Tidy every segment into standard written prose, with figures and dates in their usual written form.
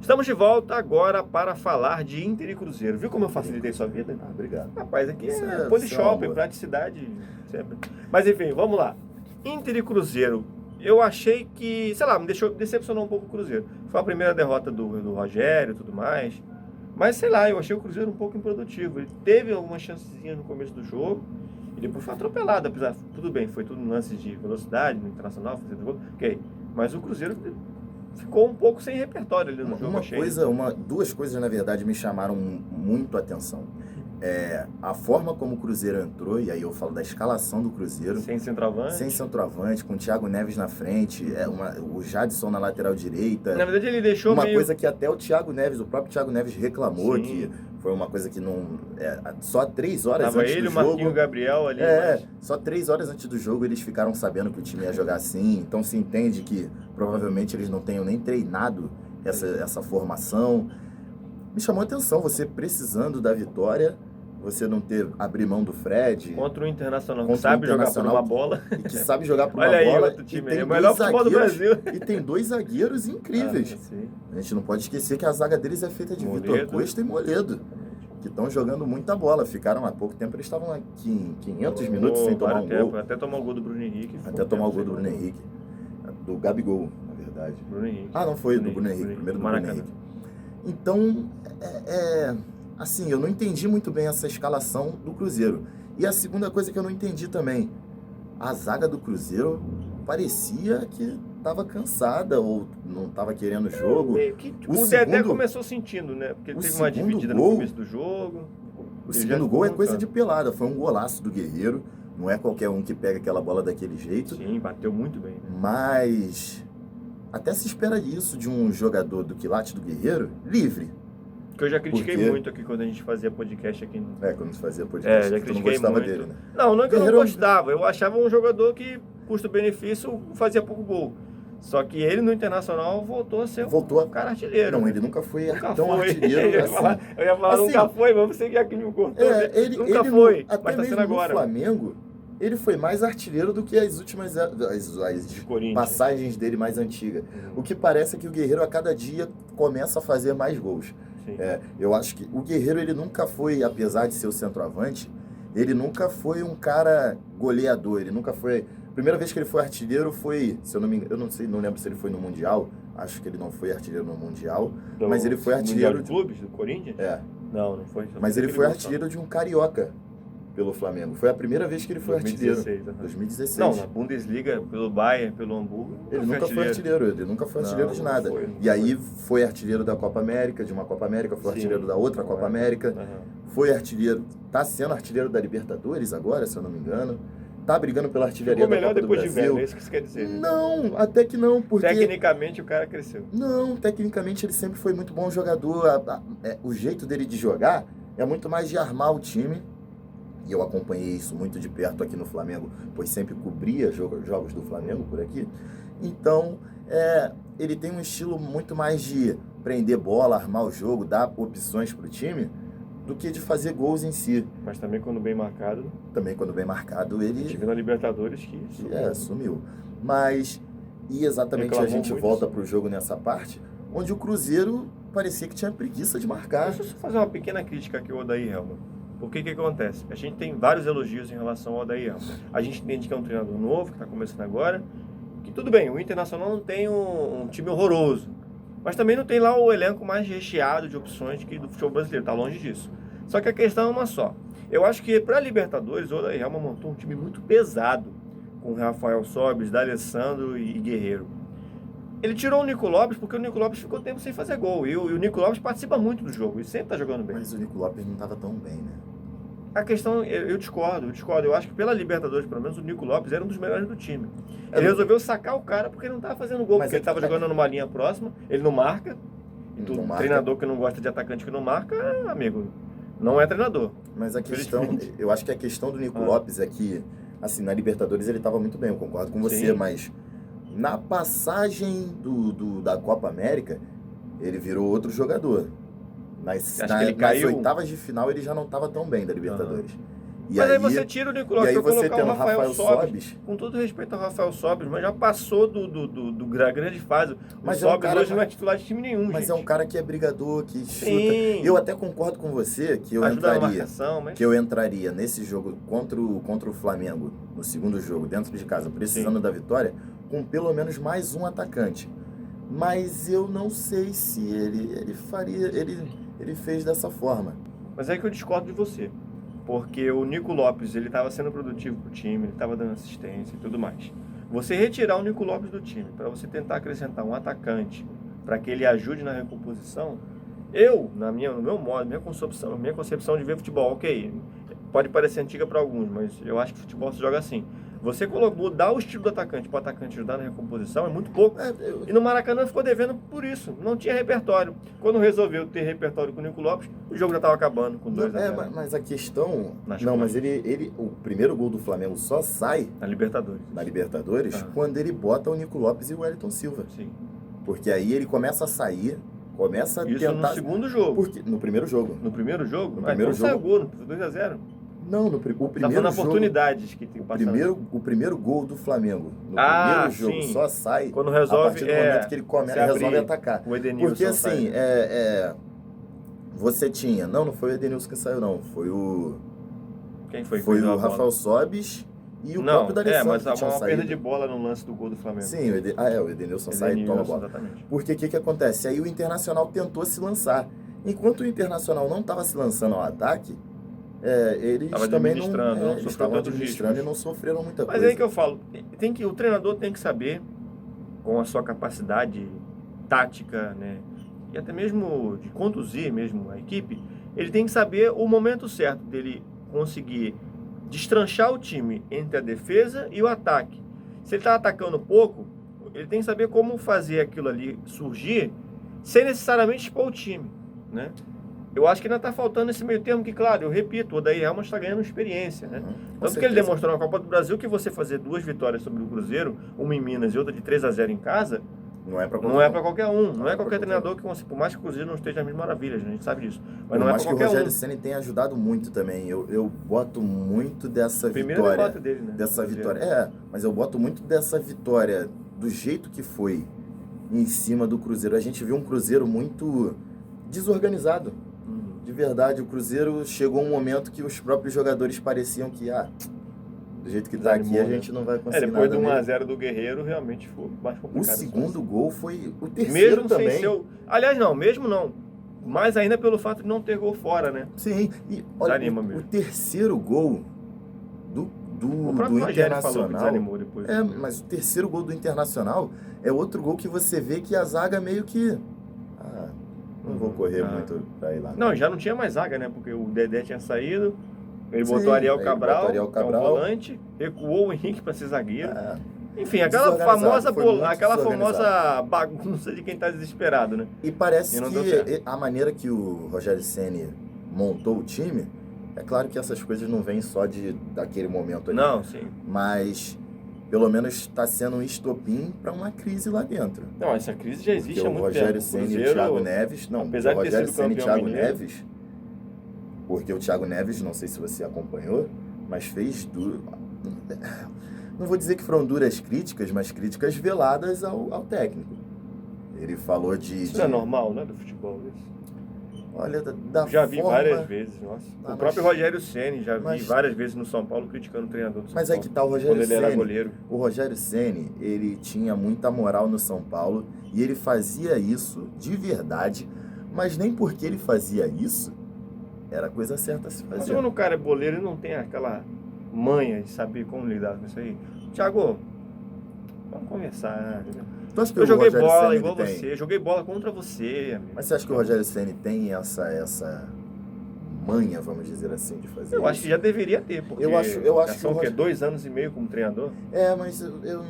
Estamos de volta agora para falar de Inter e Cruzeiro. Viu como eu facilitei sua vida? Ah, obrigado. Rapaz, aqui Isso é é Polishop, boa. praticidade sempre. Mas enfim, vamos lá. Inter e Cruzeiro. Eu achei que, sei lá, me decepcionou um pouco o Cruzeiro. Foi a primeira derrota do Rogério e tudo mais. Mas sei lá, eu achei o Cruzeiro um pouco improdutivo. Ele teve algumas chancezinhas no começo do jogo e depois foi atropelado. Apesar, tudo bem, foi tudo em lances de velocidade no Internacional, fazendo gol. Ok. Mas o Cruzeiro ficou um pouco sem repertório ali no jogo. Duas coisas, na verdade, me chamaram muito a atenção. A forma como o Cruzeiro entrou, e aí eu falo da escalação do Cruzeiro. Sem centroavante, com o Thiago Neves na frente, o Jadson na lateral direita. Na verdade, ele deixou coisa que até o próprio Thiago Neves reclamou, que foi uma coisa que não... só 3 horas Tava antes do ele, jogo... o Marquinhos Gabriel ali. Só 3 horas antes do jogo eles ficaram sabendo que o time ia jogar assim, então se entende que provavelmente eles não tenham nem treinado essa formação. Me chamou a atenção, você precisando da vitória, você não abrir mão do Fred. Contra o Internacional, que sabe jogar por uma bola. E que sabe jogar por uma Olha aí, bola. outro time, é o melhor futebol do Brasil. E tem 2 zagueiros incríveis. A gente não pode esquecer que a zaga deles é feita de Vitor Costa e Moledo, que estão jogando muita bola. Ficaram há pouco tempo, eles estavam aqui em 500 minutos sem tomar um gol. Até tomar o gol do Bruno Henrique. Do Gabigol, na verdade. Bruno Henrique. Ah, não foi do Bruno Henrique, primeiro do Bruno Henrique. Então, assim, eu não entendi muito bem essa escalação do Cruzeiro. E a segunda coisa que eu não entendi também, a zaga do Cruzeiro parecia que estava cansada ou não estava querendo o jogo. O Dedé começou sentindo, né? Porque ele teve uma dividida no começo do jogo. O segundo gol é coisa de pelada, foi um golaço do Guerreiro. Não é qualquer um que pega aquela bola daquele jeito. Sim, bateu muito bem. Né? Mas até se espera isso de um jogador do quilate do Guerreiro livre. Que eu já critiquei muito aqui quando a gente fazia podcast aqui. Quando se fazia podcast, já tu não gostava muito dele, né? Não é que eu não gostava. Eu achava um jogador que, custo-benefício, fazia pouco gol. Só que ele no Internacional voltou a ser um cara artilheiro. Não, ele nunca foi tão artilheiro. Eu ia falar, assim, nunca foi, mas você que me cortou. Nunca foi, mas tá sendo agora. No Flamengo, ele foi mais artilheiro do que as últimas as passagens dele mais antigas. O que parece é que o Guerreiro a cada dia começa a fazer mais gols. Eu acho que o Guerreiro, ele nunca foi, apesar de ser o centroavante, ele nunca foi um cara goleador, ele nunca foi... A primeira vez que ele foi artilheiro foi, se eu não me engano, não lembro se ele foi no Mundial, acho que ele não foi artilheiro no Mundial, mas ele foi artilheiro... Mundial de Clubes, do Corinthians? Não foi. Mas ele foi artilheiro de um carioca pelo Flamengo. Foi a primeira vez que ele foi 2016, artilheiro. 2016. Não, na Bundesliga, pelo Bayern, pelo Hamburgo. Ele nunca foi artilheiro de nada. E aí foi artilheiro da Copa América, de uma Copa América, foi artilheiro da outra Copa América. Foi artilheiro, tá sendo artilheiro da Libertadores agora, se eu não me engano. Tá brigando pela artilharia da Copa do Brasil. Ficou melhor depois de velho, é isso que você quer dizer. Não, até que não, porque... Tecnicamente o cara cresceu. Não, tecnicamente ele sempre foi muito bom jogador. O jeito dele de jogar é muito mais de armar o time. E eu acompanhei isso muito de perto aqui no Flamengo, pois sempre cobria jogos do Flamengo por aqui. Então, ele tem um estilo muito mais de prender bola, armar o jogo, dar opções para o time, do que de fazer gols em si. Mas também quando bem marcado. Ele... A gente viu na Libertadores que sumiu. Sumiu. Mas, e exatamente a gente volta para o jogo nessa parte, onde o Cruzeiro parecia que tinha preguiça de marcar. Deixa eu só fazer uma pequena crítica aqui ao Odair Helman. Porque que acontece? A gente tem vários elogios em relação ao Odair Helman. A gente entende que é um treinador novo, que está começando agora, que tudo bem, o Internacional não tem um time horroroso, mas também não tem lá o elenco mais recheado de opções que do futebol brasileiro, está longe disso. Só que a questão é uma só. Eu acho que para a Libertadores, o Odair Helman montou um time muito pesado, com Rafael Sobis, D'Alessandro e Guerreiro. Ele tirou o Nico Lopes porque o Nico Lopes ficou tempo sem fazer gol. E o Nico Lopes participa muito do jogo e sempre tá jogando bem. Mas o Nico Lopes não estava tão bem, né? A questão, eu discordo. Eu acho que pela Libertadores, pelo menos, o Nico Lopes era um dos melhores do time. Ele resolveu sacar o cara porque ele não estava fazendo gol, porque ele estava jogando numa linha próxima, ele não marca. Treinador que não gosta de atacante que não marca, amigo, não é treinador. Mas a questão, eu acho que a questão do Nico Lopes é que, assim, na Libertadores ele estava muito bem, eu concordo com você, mas na passagem da Copa América, ele virou outro jogador. Nas oitavas de final ele já não estava tão bem da Libertadores. Mas aí você tira o Nico Lopes para colocar o Rafael Sobis. Com todo respeito ao Rafael Sobis, mas já passou do grande fase. O Sobis hoje não é titular de time nenhum, mas gente. É um cara que é brigador, que chuta. Sim. Eu até concordo com você que eu entraria nesse jogo contra o Flamengo, no segundo jogo, dentro de casa, precisando da vitória, com pelo menos mais um atacante. Mas eu não sei se ele fez dessa forma. Mas é que eu discordo de você. Porque o Nico Lopes, ele estava sendo produtivo pro time, ele estava dando assistência e tudo mais. Você retirar o Nico Lopes do time para você tentar acrescentar um atacante para que ele ajude na recomposição, no meu modo, minha concepção de ver futebol, ok, pode parecer antiga para alguns, mas eu acho que futebol se joga assim. Você mudar o estilo do atacante para o atacante ajudar na recomposição é muito pouco. E no Maracanã ficou devendo por isso. Não tinha repertório. Quando resolveu ter repertório com o Nico Lopes, o jogo já estava acabando com 2-0. Mas a questão... Mas o primeiro gol do Flamengo só sai... Na Libertadores. Quando ele bota o Nico Lopes e o Wellington Silva. Sim. Porque aí ele começa a sair... Começa a isso tentar... no segundo jogo. No primeiro jogo. No primeiro jogo? Então saiu o gol, 2-0. Não, o primeiro tá falando oportunidades que tem que passar. O primeiro gol do Flamengo, no primeiro jogo, sim. Só sai quando resolve, a partir do momento que ele resolve atacar. O Edenilson. Porque assim, você tinha... Não foi o Edenilson que saiu, não. Foi o... Quem foi? Foi o Rafael Sobis e o próprio D'Alessandro. Mas há uma perda de bola no lance do gol do Flamengo. Sim, o Edenilson sai e toma a bola. Exatamente. Porque o que acontece? Aí o Internacional tentou se lançar. Enquanto o Internacional não estava se lançando ao ataque, eles também estavam administrando e não sofreram muita coisa. Mas é aí que eu falo, o treinador tem que saber, com a sua capacidade tática, né, e até mesmo de conduzir mesmo a equipe, ele tem que saber o momento certo dele conseguir destranchar o time entre a defesa e o ataque. Se ele está atacando pouco, ele tem que saber como fazer aquilo ali surgir sem necessariamente expor o time, né? Eu acho que ainda está faltando esse meio termo que, claro, eu repito, o Odair Helman está ganhando experiência, né? Tanto que ele demonstrou na Copa do Brasil que você fazer 2 vitórias sobre o Cruzeiro, uma em Minas e outra de 3-0 em casa, não é para qualquer um. Não é qualquer treinador que, por mais que o Cruzeiro não esteja nas mil maravilhas, a gente sabe disso. Mas não é para qualquer um. Acho que o Rogério Ceni tem ajudado muito também. Eu boto muito dessa primeiro vitória. Derrota dele, né? Dessa vitória. Mas eu boto muito dessa vitória do jeito que foi em cima do Cruzeiro. A gente viu um Cruzeiro muito desorganizado. De verdade, o Cruzeiro chegou um momento que os próprios jogadores pareciam que, do jeito que tá aqui, a gente não vai conseguir depois nada. Depois do 1-0 do Guerreiro, realmente foi mais complicado. O segundo gol foi o terceiro mesmo também. Sem seu... Aliás, mesmo não. Mais ainda pelo fato de não ter gol fora, né? Sim, e olha, o terceiro gol do Internacional... Desanimou depois. Mas o terceiro gol do Internacional é outro gol que você vê que a zaga meio que... Não vou correr muito pra ir lá. Não, já não tinha mais zaga, né? Porque o Dedé tinha saído, ele botou Ariel Cabral, que é um volante, recuou o Henrique para ser zagueiro. Enfim, aquela famosa bagunça de quem tá desesperado, né? E parece que a maneira que o Rogério Ceni montou o time, é claro que essas coisas não vêm só daquele momento ali. Não, sim. Mas... pelo menos está sendo um estopim para uma crise lá dentro. Não, essa crise já existe há muito tempo. O Rogério Ceni e o Thiago Neves... Não, apesar o Rogério Ceni e o Thiago Neves... Porque o Thiago Neves, não sei se você acompanhou, mas fez... Não vou dizer que foram duras críticas, mas críticas veladas ao técnico. Ele falou de... Isso é normal, né, do futebol, isso? Olha, já vi várias vezes, nossa. O próprio Rogério Ceni já vi várias vezes no São Paulo criticando o treinador do São Paulo. Mas é que tá o Rogério Ceni. Quando ele era goleiro. O Rogério Ceni, ele tinha muita moral no São Paulo e ele fazia isso de verdade, mas nem porque ele fazia isso era a coisa certa a se fazer. Mas quando o cara é boleiro, ele não tem aquela manha de saber como lidar com isso aí. Thiago, vamos conversar, né? Eu joguei bola igual você, joguei bola contra você, amigo. Mas você acha que o Rogério Ceni tem essa manha, vamos dizer assim, de fazer acho que já deveria ter, porque eu acho são o quê? 2 anos e meio como treinador? Mas eu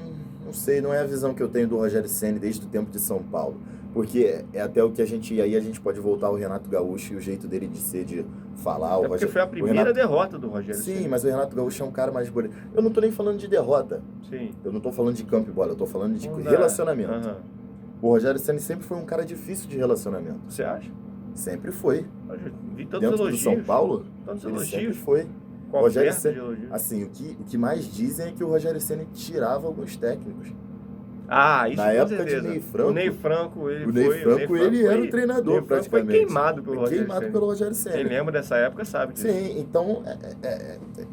não sei, não é a visão que eu tenho do Rogério Ceni desde o tempo de São Paulo. Porque é até o que a gente pode voltar ao Renato Gaúcho e o jeito dele de ser, de falar. Porque foi a primeira derrota do Rogério Ceni. Sim, mas o Renato Gaúcho é um cara mais bonito. Eu não tô nem falando de derrota. Sim. Eu não tô falando de campo e bola, eu tô falando de relacionamento. O Rogério Ceni sempre foi um cara difícil de relacionamento. Você acha? Sempre foi. Vi tantos Dentro elogios. do São Paulo, tantos ele elogios. sempre foi. Rogério Ceni, assim, o que mais dizem é que o Rogério Ceni tirava alguns técnicos. Isso na época de Ney Franco. O Ney Franco, ele era o treinador praticamente. Foi queimado pelo Rogério Ceni. Quem lembra dessa época sabe disso. Sim, então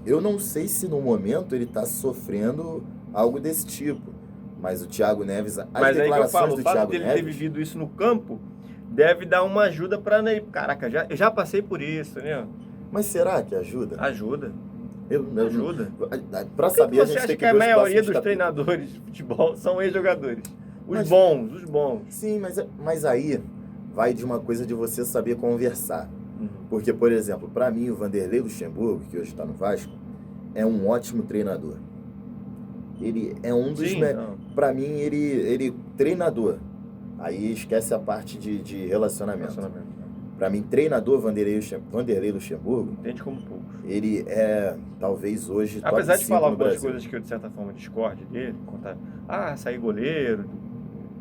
eu não sei se no momento ele está sofrendo algo desse tipo. Mas o Thiago Neves, mas aí que eu falo, o fato dele ter vivido isso no campo deve dar uma ajuda para Ney. Caraca, eu já passei por isso, né? Mas será que ajuda? Ajuda. Ajuda. Para saber, a gente tem que ver a maioria dos treinadores de futebol são ex-jogadores. Os bons. Sim, mas aí vai de uma coisa de você saber conversar. Porque, por exemplo, para mim, o Vanderlei Luxemburgo, que hoje está no Vasco, é um ótimo treinador. Ele é um dos... Para mim, ele treinador. Aí esquece a parte de relacionamento. Para mim, treinador Vanderlei Luxemburgo... Entende como poucos. Ele é, talvez hoje, apesar de falar algumas coisas que eu, de certa forma, discordo dele, contar, sair goleiro,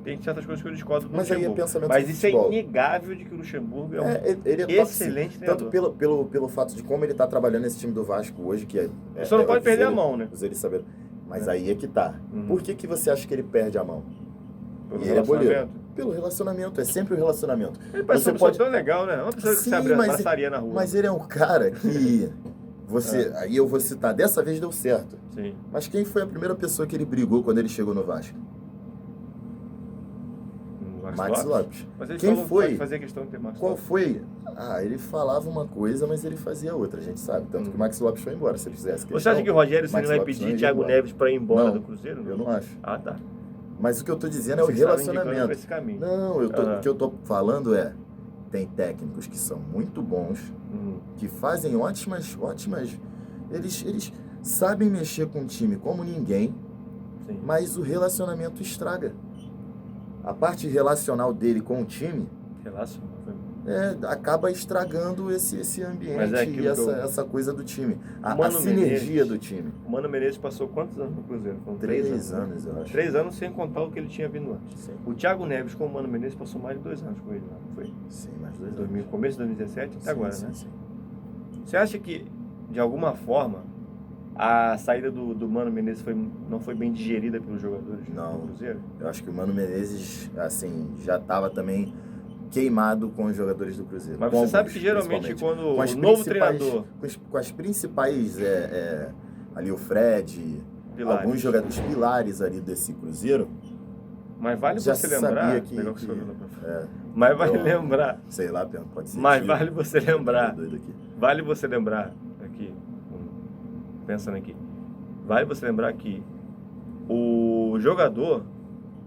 tem certas coisas que eu discordo do Luxemburgo. Aí é pensamento mas isso é inegável de que o Luxemburgo é ele é excelente treinador. Tanto pelo fato de como ele está trabalhando nesse time do Vasco hoje, que só não pode perder a mão, né? Ele saber. Mas aí é que tá. Por que você acha que ele perde a mão? Pelo relacionamento? Pelo relacionamento, é sempre o relacionamento. Ele parece uma pessoa tão legal, né? Uma pessoa que se abraçaria na rua. Mas ele é um cara que... Aí eu vou citar, dessa vez deu certo. Sim. Mas quem foi a primeira pessoa que ele brigou quando ele chegou no Vasco? Max Lopes. Mas ele quem foi? Fazer questão de ter Max Qual Lopes. foi? Ele falava uma coisa, mas ele fazia outra, a gente sabe. Tanto que o Max Lopes foi embora, se ele fizesse questão. Você acha que o Rogério Ceni vai pedir Thiago Neves para ir embora do Cruzeiro? Eu não acho. Tá. Mas o que eu tô dizendo é o relacionamento. Não, o que eu tô falando é... Tem técnicos que são muito bons, que fazem ótimas... Eles sabem mexer com o time como ninguém, sim, mas o relacionamento estraga. A parte relacional dele com o time acaba estragando esse ambiente e essa coisa do time. A sinergia do time. O Mano Menezes passou quantos anos no Cruzeiro? Foram 3 anos, eu acho. 3 anos sem contar o que ele tinha vindo antes. Sim. O Thiago Neves com o Mano Menezes passou mais de 2 anos com ele, não foi? Sim, mais de 2 anos. Começo de 2017 até agora, né? Sim. Você acha que, de alguma forma, a saída do Mano Menezes não foi bem digerida pelos jogadores do Cruzeiro? Eu acho que o Mano Menezes, assim, já estava também queimado com os jogadores do Cruzeiro. Mas você sabe que geralmente quando o novo treinador... Com as principais, ali o Fred, alguns jogadores pilares ali desse Cruzeiro... Mas vale você lembrar... Mas vale lembrar... Sei lá, pode ser. Mas vale você lembrar... Vale você lembrar aqui... Pensando aqui... Vale você lembrar que o jogador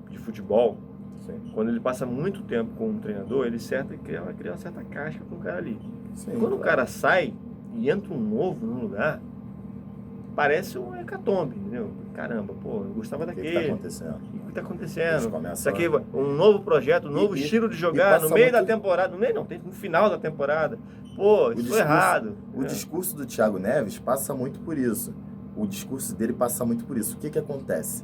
de futebol... Sim. Quando ele passa muito tempo com um treinador, ele cria uma certa casca com o cara ali. Sim, quando o cara sai e entra um novo no lugar, parece um hecatombe, entendeu? Caramba, eu gostava daquele. O que está acontecendo? O que está acontecendo? Isso aqui, um novo projeto, um novo estilo de jogar no meio da temporada. No final da temporada. Isso foi errado. O discurso do Thiago Neves passa muito por isso. O discurso dele passa muito por isso. O que acontece?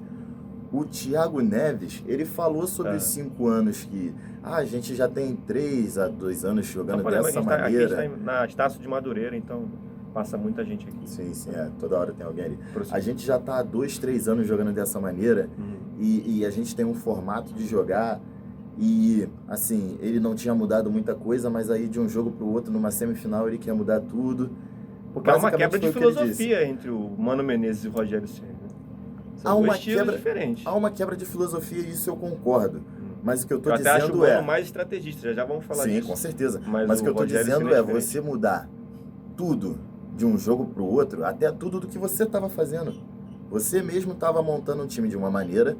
O Thiago Neves, ele falou sobre os 5 anos que... a gente já tem 3 a 2 anos jogando dessa maneira. Aqui a gente está na Estácio de Madureira, então passa muita gente aqui. Sim, toda hora tem alguém ali. A gente já está há 2, 3 anos jogando dessa maneira e a gente tem um formato de jogar e, assim, ele não tinha mudado muita coisa, mas aí de um jogo para o outro, numa semifinal, ele quer mudar tudo. Porque há uma quebra de filosofia entre o Mano Menezes e o Rogério Ceni. Há uma quebra de filosofia e isso eu concordo. Mas o que eu estou dizendo acho o Mano mais estrategista, já vamos falar disso. Sim, com certeza. Mas o que eu estou dizendo é você mudar tudo de um jogo para o outro, até tudo do que você estava fazendo. Você mesmo estava montando um time de uma maneira.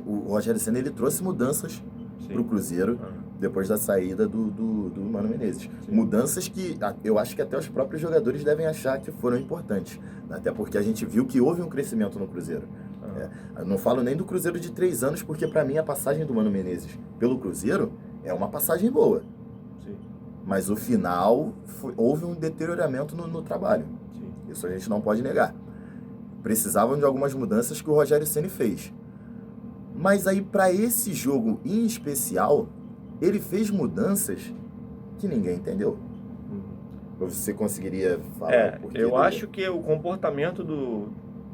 O Rogério Ceni, ele trouxe mudanças para o Cruzeiro depois da saída do Mano Menezes. Sim. Mudanças que eu acho que até os próprios jogadores devem achar que foram importantes. Até porque a gente viu que houve um crescimento no Cruzeiro. Eu não falo nem do Cruzeiro de 3 anos, porque para mim a passagem do Mano Menezes pelo Cruzeiro é uma passagem boa. Sim. Mas o final, houve um deterioramento no trabalho. Sim. Isso a gente não pode negar. Precisavam de algumas mudanças que o Rogério Ceni fez. Mas aí para esse jogo em especial, ele fez mudanças que ninguém entendeu. Ou você conseguiria falar? Eu acho que o comportamento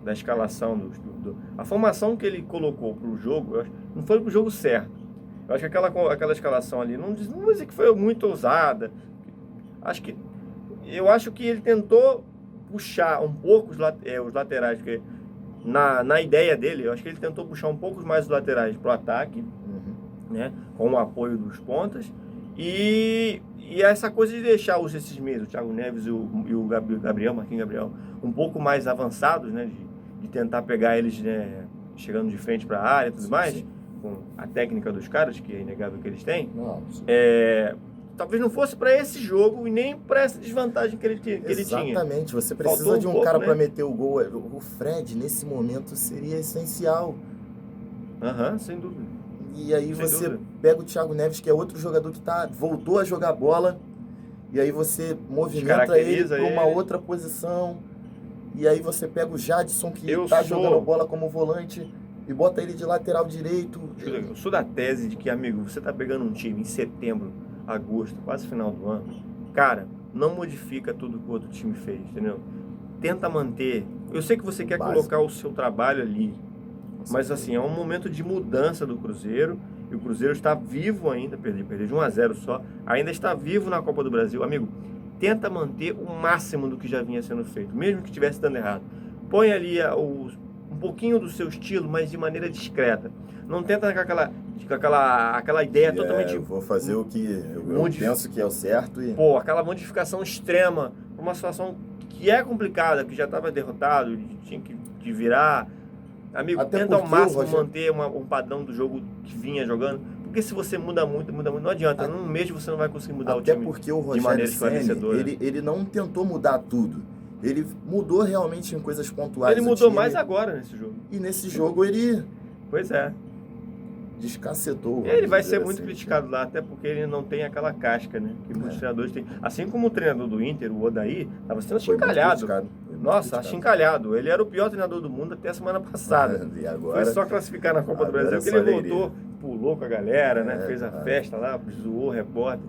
da escalação, a formação que ele colocou para o jogo, não foi para o jogo certo. Eu acho que aquela escalação ali, não vou dizer que foi muito ousada. Eu acho que ele tentou puxar um pouco os laterais, porque na ideia dele, eu acho que ele tentou puxar um pouco mais os laterais para o ataque, né, com o apoio dos pontas, e essa coisa de deixar esses meios, o Thiago Neves e o Marquinhos Gabriel, um pouco mais avançados, né, de tentar pegar eles, né, chegando de frente para a área e tudo mais, com a técnica dos caras, que é inegável que eles têm. Talvez não fosse para esse jogo e nem para essa desvantagem que ele tinha. Exatamente, você precisa de um cara para meter o gol. O Fred, nesse momento, seria essencial. Sem dúvida. E aí você pega o Thiago Neves, que é outro jogador que voltou a jogar bola, e aí você movimenta ele para uma outra posição, e aí você pega o Jadson, que está jogando bola como volante, e bota ele de lateral direito. Eu sou da tese de que, amigo, você tá pegando um time em setembro, agosto, quase final do ano, cara, não modifica tudo que o outro time fez, entendeu? Tenta manter. Eu sei que você quer colocar o seu trabalho ali, mas assim, é um momento de mudança do Cruzeiro, e o Cruzeiro está vivo ainda, perdeu de 1-0 só, ainda está vivo na Copa do Brasil. Amigo, tenta manter o máximo do que já vinha sendo feito, mesmo que estivesse dando errado. Põe ali um pouquinho do seu estilo, mas de maneira discreta. Não tenta com aquela ideia totalmente... vou fazer o que eu penso que é o certo. Aquela modificação extrema, uma situação que é complicada, que já estava derrotado, tinha que virar. Amigo, tenta ao máximo manter um padrão do jogo que vinha jogando. Porque se você muda muito, não adianta. Num mês você não vai conseguir mudar o time porque o Rogério de maneira esclarecedora. Ele não tentou mudar tudo. Ele mudou realmente em coisas pontuais. Ele mudou mais agora nesse jogo. E nesse jogo ele... Pois é. Descacetou. Ele vai ser muito criticado lá, até porque ele não tem aquela casca, né? Que muitos treinadores têm. Assim como o treinador do Inter, o Odair, estava sendo achincalhado. Nossa, achincalhado. Ele era o pior treinador do mundo até a semana passada. E agora, foi só classificar na Copa do Brasil. Porque ele voltou, pulou com a galera, né? Fez a festa lá, zoou o repórter.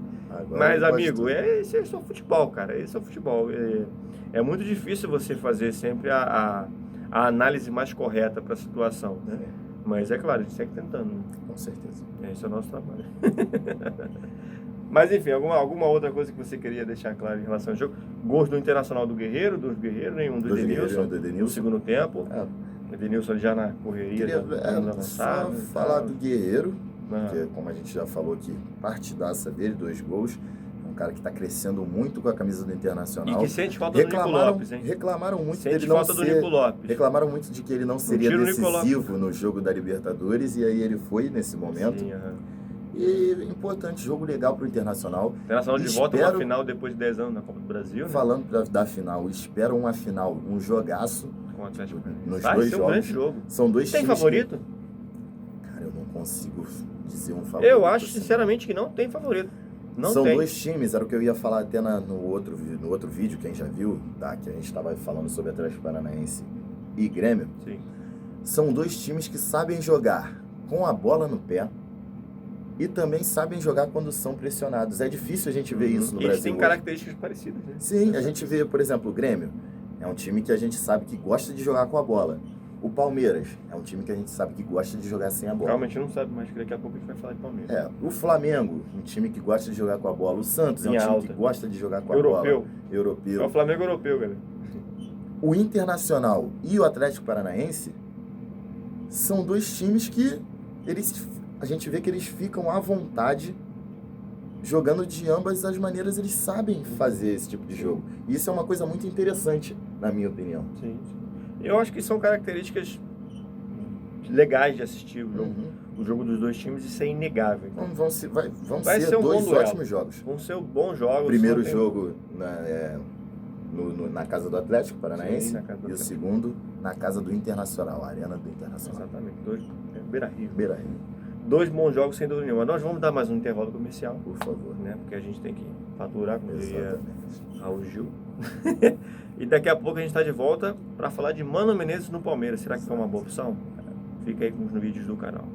Mas, amigo, esse é só futebol, cara. Esse é o futebol. É muito difícil você fazer sempre a análise mais correta para a situação, né? Mas é claro, a gente segue tentando. Com certeza. Esse é o nosso trabalho. Mas enfim, alguma outra coisa que você queria deixar claro em relação ao jogo? Gols do Internacional do Guerreiro, nenhum do Edenilson no segundo tempo. O Edenilson já na correria, só falar do Guerreiro, porque como a gente já falou aqui, partidaça dele, 2 gols. Cara que está crescendo muito com a camisa do Internacional. E que sente falta do Nico Lopes, hein? Reclamaram muito dele não ser... Reclamaram muito de que ele não seria decisivo no jogo da Libertadores, e aí ele foi nesse momento. Sim, E importante, jogo legal para o Internacional. Internacional de volta para a final depois de 10 anos na Copa do Brasil. Falando da final, espero uma final, um jogaço. Com o Atlético nos 2 jogos. Um grande jogo. São 2 times. Tem favorito? Cara, eu não consigo dizer um favorito. Eu acho sinceramente que não tem favorito. São 2 times, era o que eu ia falar até no outro vídeo, quem já viu, que a gente estava falando sobre Atlético Paranaense e Grêmio. Sim. São 2 times que sabem jogar com a bola no pé e também sabem jogar quando são pressionados. É difícil a gente ver isso no Brasil. Eles têm características parecidas, né? Sim, a gente vê, por exemplo, o Grêmio é um time que a gente sabe que gosta de jogar com a bola. O Palmeiras é um time que a gente sabe que gosta de jogar sem a bola. Realmente não sabe, mas daqui a pouco a gente vai falar de Palmeiras. O Flamengo, um time que gosta de jogar com a bola. O Santos é um time que gosta de jogar com a bola. Europeu. É o Flamengo europeu, galera. O Internacional e o Atlético Paranaense são 2 times que a gente vê que eles ficam à vontade jogando de ambas as maneiras. Eles sabem fazer esse tipo de jogo. E isso é uma coisa muito interessante, na minha opinião. Sim. Eu acho que são características legais de assistir o jogo dos 2 times, isso é inegável. Vão ser 2 ótimos jogos. Vão ser bons jogos. Primeiro jogo na casa do Atlético Paranaense. Sim, e o segundo na casa do Internacional, a Arena do Internacional. Exatamente, Beira-Rio. 2 bons jogos sem dúvida nenhuma. Nós vamos dar mais um intervalo comercial. Por favor. Né? Porque a gente tem que faturar, como diria Raul Gil. E daqui a pouco a gente está de volta para falar de Mano Menezes no Palmeiras. Será que foi uma boa opção? Fica aí com os vídeos do canal.